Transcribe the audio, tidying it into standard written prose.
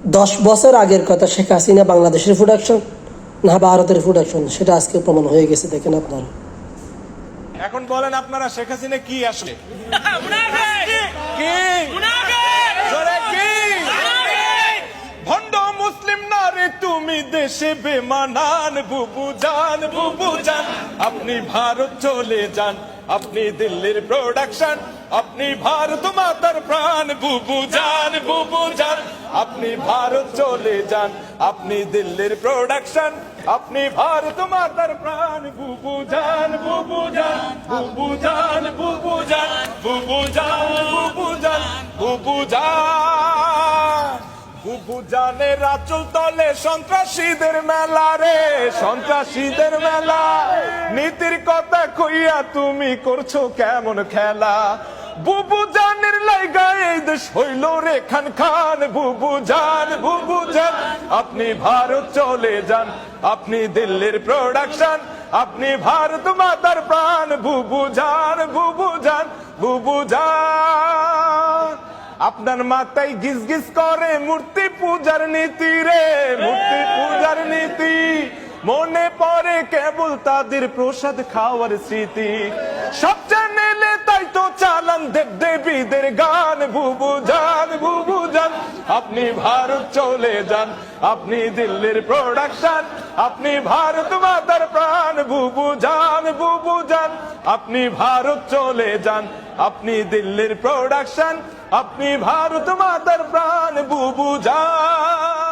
10 বছর আগের কথা, শেখ হাসিনা বাংলাদেশের প্রোডাকশন না ভারতের প্রোডাকশন, সেটা আজকে প্রমাণ হয়ে গেছে। দেখেন আপনারা। এখন বলেন আপনারা, শেখ হাসিনা কি আসলে? ভণ্ড মুসলিম না রে তুমি, দেশে বেমানান। বুবু জান, বুবু জান, আপনি ভারত চলে যান, আপনি দিল্লির প্রোডাকশন, আপনি ভারত মাতার প্রাণ। বুবু জান, বুবু জান, আপনি ভারত চলে যান, আপনি দিল্লির প্রোডাকশন, আপনি ভারত মাতার প্রাণ। বুবু জান, বুবু জান, বুবু জান, বুবু জান, বুবু জান, বুবু জান, বুবু জান। বুবু জানের আঁচল তলে সন্ত্রাসীদের মেলা রে, সন্ত্রাসীদের মেলা। নীতির কথা কইয়া তুমি করছো কেমন খেলা? বুবু জানের লাইগা এই দেশ হইল রে খান খান। বুবু জান, বুবু জান, আপনি ভারত চলে যান, আপনি দিল্লির প্রোডাকশন, আপনি ভারত মাতার প্রাণ। বুবু জান, বুবু জান, বুবু জান। আপনার মাথায় গিজ গিজ করে মূর্তি পূজার নীতি রে, মূর্তি পূজার নীতি। মনে পড়ে কেবল তাদের প্রসাদ খাওয়ার স্মৃতি। সব চ্যানেলে তাই তো চালান দেব দেবীদের গান। বুবু জান, বুবু জান, আপনি ভারত চলে যান, আপনি দিল্লির প্রোডাকশন, আপনি ভারত মাতার প্রাণ। বুবু জান, বুবু জান, আপনি ভারত চলে যান, আপনি দিল্লির প্রোডাকশন, আপনি ভারত মাতার প্রাণ। বুবু জান।